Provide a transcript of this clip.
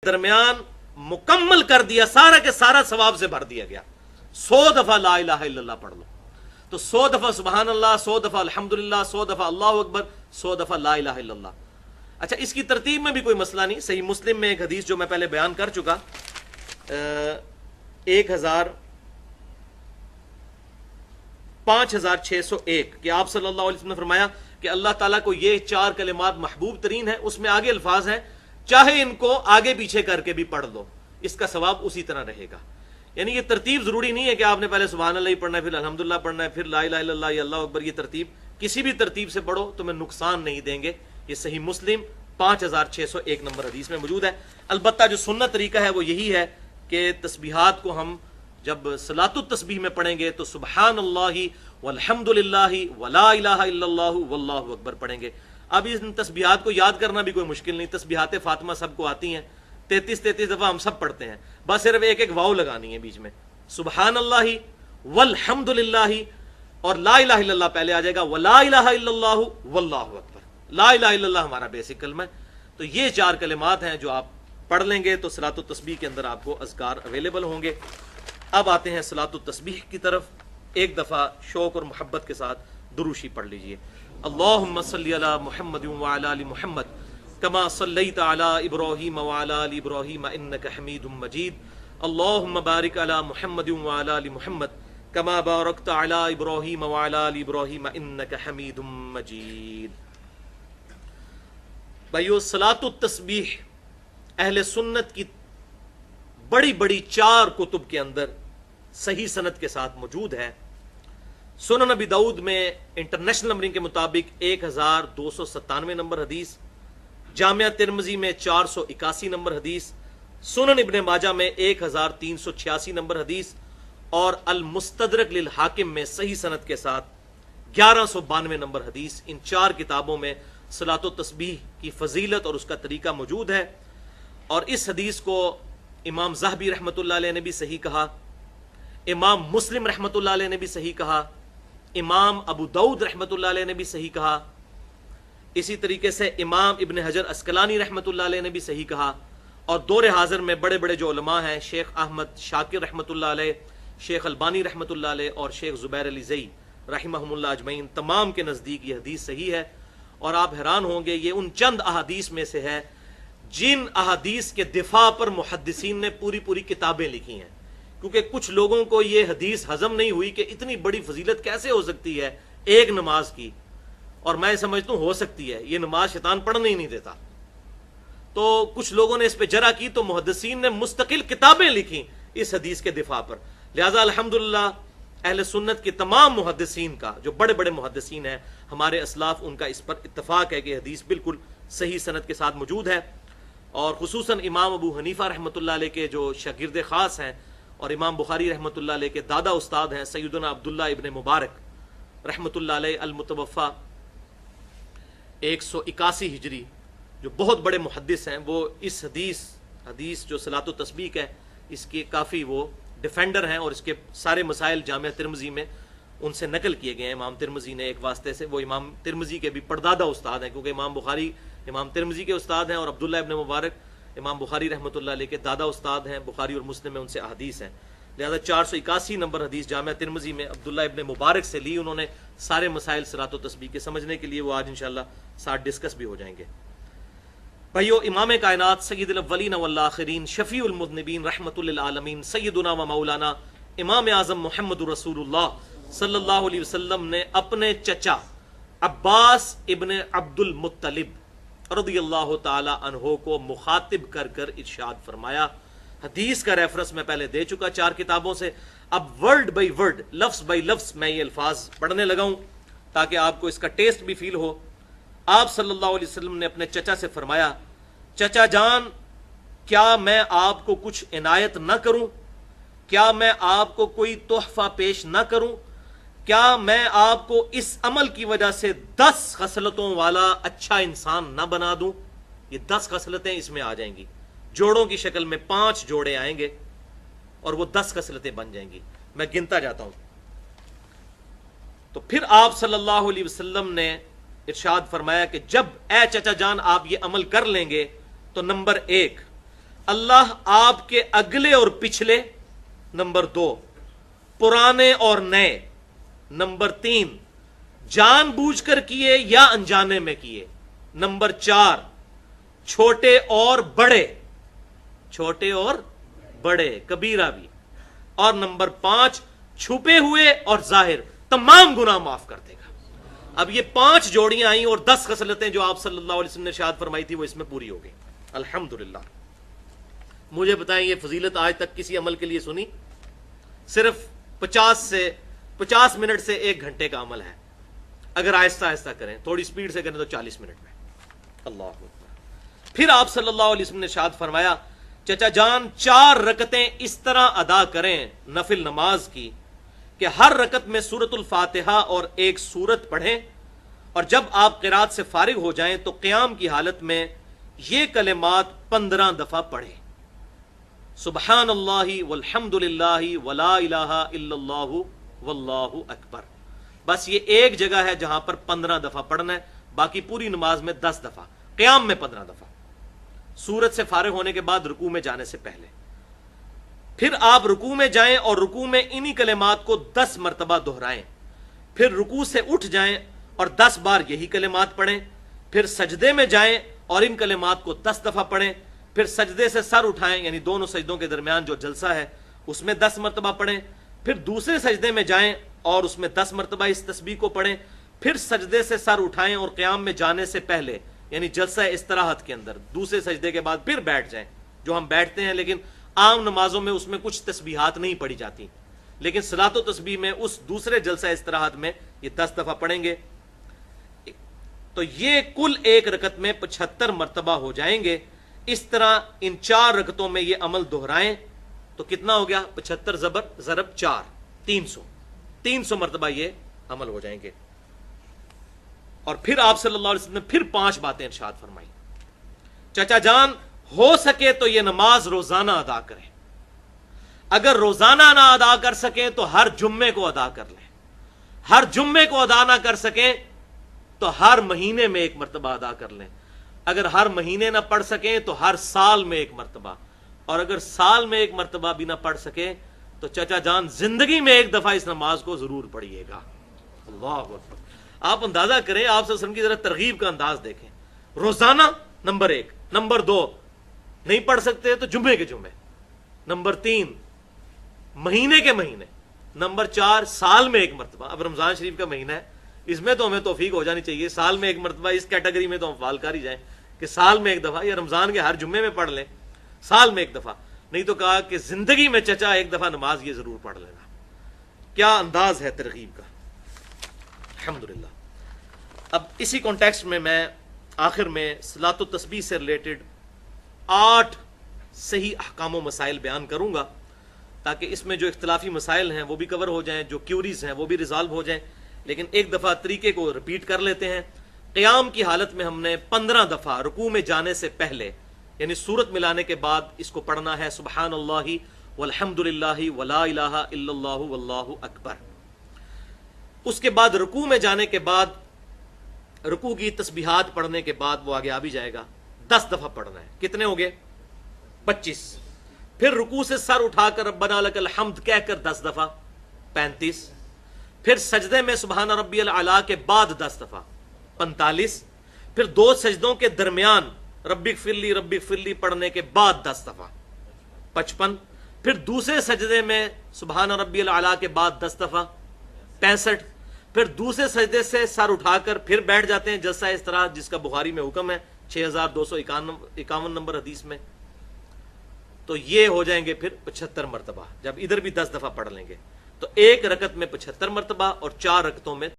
درمیان مکمل کر دیا، سارا کے سارا ثواب سے بھر دیا گیا۔ 100 دفعہ لا الہ الا اللہ پڑھ لو تو 100 دفعہ سبحان اللہ، 100 دفعہ الحمدللہ، 100 دفعہ اللہ اکبر، 100 دفعہ لا الہ الا اللہ۔ اچھا، اس کی ترتیب میں بھی کوئی مسئلہ نہیں۔ صحیح مسلم میں ایک حدیث جو میں پہلے بیان کر چکا، 5601 کہ آپ صلی اللہ علیہ وسلم نے فرمایا کہ اللہ تعالیٰ کو یہ 4 کلمات محبوب ترین ہیں۔ اس میں آگے الفاظ ہیں چاہے ان کو آگے پیچھے کر کے بھی پڑھ لو، اس کا ثواب اسی طرح رہے گا۔ یعنی یہ ترتیب ضروری نہیں ہے کہ آپ نے پہلے سبحان اللہ ہی پڑھنا ہے، پھر الحمدللہ پڑھنا ہے، پھر لا الہ الا اللہ یا اللہ اکبر۔ یہ ترتیب کسی بھی ترتیب سے پڑھو تمہیں نقصان نہیں دیں گے۔ یہ صحیح مسلم 5601 نمبر حدیث میں موجود ہے۔ البتہ جو سنت طریقہ ہے وہ یہی ہے کہ تسبیحات کو ہم جب صلاۃ التسبیح میں پڑھیں گے تو سبحان اللہ والحمد للہ ولا الہ الا اللہ واللہ اکبر پڑھیں گے۔ اب ان تسبیحات کو یاد کرنا بھی کوئی مشکل نہیں، تسبیحات فاطمہ سب کو آتی ہیں، 33 دفعہ ہم سب پڑھتے ہیں، بس صرف ایک ایک واو لگانی ہے بیچ میں، سبحان اللہ والحمد للہ، اور لا الہ الا اللہ پہلے آ جائے گا، ولا الہ الا اللہ واللہ اکبر۔ لا الہ الا اللہ ہمارا بیسک کلمہ ہے۔ تو یہ 4 کلمات ہیں جو آپ پڑھ لیں گے تو صلاۃ التسبیح کے اندر آپ کو اذکار اویلیبل ہوں گے۔ اب آتے ہیں صلاۃ التسبیح کی طرف۔ ایک دفعہ شوق اور محبت کے ساتھ دروشی پڑھ لیجئے۔ اللہم صلی علی محمد وعلی آل محمد کما صلیت علی ابراہیم وعلی آل ابراہیم انک حمید مجید۔ اللہم بارک علی محمد وعلی آل محمد کما بارکت علی ابراہیم وعلی آل ابراہیم انک حمید مجید۔ بھائیو، صلاۃ التسبیح اہل سنت کی بڑی بڑی 4 کتب کے اندر صحیح سند کے ساتھ موجود ہے۔ سنن نبی داؤد میں انٹرنیشنل نمبرنگ کے مطابق 1297 نمبر حدیث، جامعہ ترمذی میں 481 نمبر حدیث، سنن ابن ماجہ میں 1386 نمبر حدیث، اور المستدرک للحاکم میں صحیح سند کے ساتھ 1192 نمبر حدیث۔ ان 4 کتابوں میں صلاۃ التسبیح کی فضیلت اور اس کا طریقہ موجود ہے۔ اور اس حدیث کو امام ذہبی رحمۃ اللہ علیہ نے بھی صحیح کہا، امام مسلم رحمۃ اللہ علیہ نے بھی صحیح کہا، امام ابو داؤد رحمۃ اللہ علیہ نے بھی صحیح کہا، اسی طریقے سے امام ابن حجر عسقلانی رحمۃ اللہ علیہ نے بھی صحیح کہا۔ اور دور حاضر میں بڑے بڑے جو علماء ہیں، شیخ احمد شاکر رحمۃ اللہ علیہ، شیخ البانی رحمۃ اللہ علیہ، اور شیخ زبیر علی زئی رحمہم اللہ اجمعین، تمام کے نزدیک یہ حدیث صحیح ہے۔ اور آپ حیران ہوں گے، یہ ان چند احادیث میں سے ہے جن احادیث کے دفاع پر محدثین نے پوری پوری کتابیں لکھی ہیں، کیونکہ کچھ لوگوں کو یہ حدیث ہضم نہیں ہوئی کہ اتنی بڑی فضیلت کیسے ہو سکتی ہے ایک نماز کی، اور میں سمجھتا ہوں ہو سکتی ہے، یہ نماز شیطان پڑھنے ہی نہیں دیتا۔ تو کچھ لوگوں نے اس پہ جرح کی تو محدثین نے مستقل کتابیں لکھی اس حدیث کے دفاع پر۔ لہذا الحمدللہ اہل سنت کے تمام محدثین کا، جو بڑے بڑے محدثین ہیں ہمارے اسلاف، ان کا اس پر اتفاق ہے کہ حدیث بالکل صحیح سند کے ساتھ موجود ہے۔ اور خصوصاً امام ابو حنیفہ رحمۃ اللہ علیہ کے جو شاگرد خاص ہیں، اور امام بخاری رحمۃ اللہ علیہ کے دادا استاد ہیں سیدنا عبداللہ ابن مبارک رحمۃ اللہ علیہ المتوفہ 181 ہجری، جو بہت بڑے محدث ہیں، وہ اس حدیث جو صلاۃ التسبیح ہے اس کے کافی وہ ڈیفینڈر ہیں، اور اس کے سارے مسائل جامعہ ترمذی میں ان سے نقل کیے گئے ہیں۔ امام ترمذی نے ایک واسطے سے، وہ امام ترمذی کے بھی پردادا استاد ہیں، کیونکہ امام بخاری امام ترمذی کے استاد ہیں، اور عبداللہ ابن مبارک امام بخاری رحمۃ اللہ علیہ کے دادا استاد ہیں، بخاری اور مسلم میں ان سے احادیث ہیں۔ لہذا 481 نمبر حدیث جامعہ ترمذی میں عبداللہ ابن مبارک سے لی انہوں نے سارے مسائل صلاۃ و تسبیح کے سمجھنے کے لیے، وہ آج انشاءاللہ ساتھ ڈسکس بھی ہو جائیں گے۔ بھائیو، امام کائنات سید الاولین والآخرین شفیع المذنبین رحمۃ للعالمین سیدنا و مولانا امام اعظم محمد رسول اللہ صلی اللہ علیہ وسلم نے اپنے چچا عباس ابن عبد المطلب رضی اللہ تعالی عنہ کو مخاطب کر کر ارشاد فرمایا۔ حدیث کا ریفرنس میں پہلے دے چکا 4 کتابوں سے، اب ورڈ بائی ورڈ، لفظ بائی لفظ میں یہ الفاظ پڑھنے لگا ہوں تاکہ آپ کو اس کا ٹیسٹ بھی فیل ہو۔ آپ صلی اللہ علیہ وسلم نے اپنے چچا سے فرمایا، چچا جان، کیا میں آپ کو کچھ عنایت نہ کروں؟ کیا میں آپ کو کوئی تحفہ پیش نہ کروں؟ کیا میں آپ کو اس عمل کی وجہ سے 10 خصلتوں والا اچھا انسان نہ بنا دوں؟ یہ 10 خصلتیں اس میں آ جائیں گی، جوڑوں کی شکل میں 5 جوڑے آئیں گے اور وہ 10 خصلتیں بن جائیں گی۔ میں گنتا جاتا ہوں۔ تو پھر آپ صلی اللہ علیہ وسلم نے ارشاد فرمایا کہ جب اے چچا جان آپ یہ عمل کر لیں گے تو نمبر 1، اللہ آپ کے اگلے اور پچھلے، نمبر 2 پرانے اور نئے، نمبر 3 جان بوجھ کر کیے یا انجانے میں کیے، نمبر 4 چھوٹے اور بڑے، چھوٹے اور بڑے کبیرہ بھی، اور نمبر 5 چھپے ہوئے اور ظاہر، تمام گناہ معاف کر دے گا۔ اب یہ 5 جوڑیاں آئیں اور 10 خصلتیں جو آپ صلی اللہ علیہ وسلم نے ارشاد فرمائی تھی وہ اس میں پوری ہو گئی، الحمدللہ۔ مجھے بتائیں یہ فضیلت آج تک کسی عمل کے لیے سنی؟ صرف 50 منٹ سے 1 گھنٹے کا عمل ہے، اگر آہستہ آہستہ کریں، تھوڑی سپیڈ سے کریں تو 40 منٹ میں۔ اللہ اکبر۔ پھر آپ صلی اللہ علیہ وسلم نے ارشاد فرمایا چچا جان 4 رکعتیں اس طرح ادا کریں نفل نماز کی کہ ہر رکعت میں سورۃ الفاتحہ اور 1 سورت پڑھیں، اور جب آپ قرات سے فارغ ہو جائیں تو قیام کی حالت میں یہ کلمات 15 دفعہ پڑھیں، سبحان اللہ والحمد للہ ولا الہ الا اللہ واللہ اکبر۔ بس یہ ایک جگہ ہے جہاں پر 15 دفعہ پڑھنا ہے، باقی پوری نماز میں 10 دفعہ، قیام میں 15 دفعہ، سورت سے فارغ ہونے کے بعد رکوع میں جانے سے پہلے۔ پھر آپ رکوع میں جائیں اور رکوع میں انہی کلمات کو 10 مرتبہ دہرائیں، پھر رکوع سے اٹھ جائیں اور 10 بار یہی کلمات پڑھیں، پھر سجدے میں جائیں اور ان کلمات کو 10 دفعہ پڑھیں، پھر سجدے سے سر اٹھائیں، یعنی دونوں سجدوں کے درمیان جو جلسہ ہے اس میں 10 مرتبہ پڑھیں، پھر دوسرے سجدے میں جائیں اور اس میں 10 مرتبہ اس تسبیح کو پڑھیں، پھر سجدے سے سر اٹھائیں اور قیام میں جانے سے پہلے یعنی جلسہ استراحت کے اندر دوسرے سجدے کے بعد پھر بیٹھ جائیں، جو ہم بیٹھتے ہیں، لیکن عام نمازوں میں اس میں کچھ تسبیحات نہیں پڑھی جاتی، لیکن صلاۃ و تسبیح میں اس دوسرے جلسہ استراحت میں یہ 10 دفعہ پڑھیں گے، تو یہ کل ایک رکعت میں 75 مرتبہ ہو جائیں گے۔ اس طرح ان 4 رکعتوں میں یہ عمل دہرائیں تو کتنا ہو گیا؟ 75 ضرب 4، 300 مرتبہ یہ عمل ہو جائیں گے۔ اور پھر آپ صلی اللہ علیہ وسلم نے پھر 5 باتیں ارشاد فرمائی، چچا جان ہو سکے تو یہ نماز روزانہ ادا کریں، اگر روزانہ نہ ادا کر سکیں تو ہر جمعے کو ادا کر لیں، ہر جمعے کو ادا نہ کر سکیں تو ہر مہینے میں 1 مرتبہ ادا کر لیں، اگر ہر مہینے نہ پڑھ سکیں تو ہر سال میں 1 مرتبہ، اور اگر سال میں 1 مرتبہ بھی نہ پڑھ سکیں تو چچا جان زندگی میں 1 دفعہ اس نماز کو ضرور پڑھیے گا۔ اللہ اکبر۔ آپ اندازہ کریں، آپ صلی اللہ علیہ وسلم کی ذرا ترغیب کا انداز دیکھیں، روزانہ نمبر 1، نمبر 2 نہیں پڑھ سکتے تو جمعے کے جمعے، نمبر 3 مہینے کے مہینے، نمبر 4 سال میں 1 مرتبہ۔ اب رمضان شریف کا مہینہ ہے، اس میں تو ہمیں توفیق ہو جانی چاہیے، سال میں 1 مرتبہ، اس کیٹیگری میں تو ہم فعال کر ہی جائیں کہ سال میں 1 دفعہ، یا رمضان کے ہر جمعے میں پڑھ لیں، سال میں 1 دفعہ، نہیں تو کہا کہ زندگی میں چچا 1 دفعہ نماز یہ ضرور پڑھ لینا۔ کیا انداز ہے ترغیب کا، الحمدللہ۔ اب اسی کانٹیکسٹ میں آخر میں صلاۃ و تسبیح سے ریلیٹڈ 8 صحیح احکام و مسائل بیان کروں گا، تاکہ اس میں جو اختلافی مسائل ہیں وہ بھی کور ہو جائیں، جو کیوریز ہیں وہ بھی ریزالو ہو جائیں، لیکن ایک دفعہ طریقے کو رپیٹ کر لیتے ہیں۔ قیام کی حالت میں ہم نے 15 دفعہ رکوع میں جانے سے پہلے یعنی سورت ملانے کے بعد اس کو پڑھنا ہے، سبحان اللہ والحمد للہ ولا الہ الا اللہ واللہ اکبر۔ اس کے بعد رکوع میں جانے کے بعد رکوع کی تسبیحات پڑھنے کے بعد وہ آگے آ بھی جائے گا، 10 دفعہ پڑھنا ہے۔ کتنے ہو گئے؟ 25۔ پھر رکوع سے سر اٹھا کر ربنا لک الحمد کہہ کر 10 دفعہ، 35۔ پھر سجدے میں سبحان ربی الاعلیٰ کے بعد 10 دفعہ، 45۔ پھر 2 سجدوں کے درمیان ربی اغفر لی پڑھنے کے بعد 10 دفعہ، 55۔ پھر دوسرے سجدے میں سبحان ربی الاعلیٰ کے بعد 10 دفعہ، 65۔ پھر دوسرے سجدے سے سر اٹھا کر پھر بیٹھ جاتے ہیں جلسہ اس طرح، جس کا بخاری میں حکم ہے 6251 نمبر حدیث میں، تو یہ ہو جائیں گے پھر 75 مرتبہ، جب ادھر بھی 10 دفعہ پڑھ لیں گے تو ایک رکعت میں 75 مرتبہ اور 4 رکعتوں میں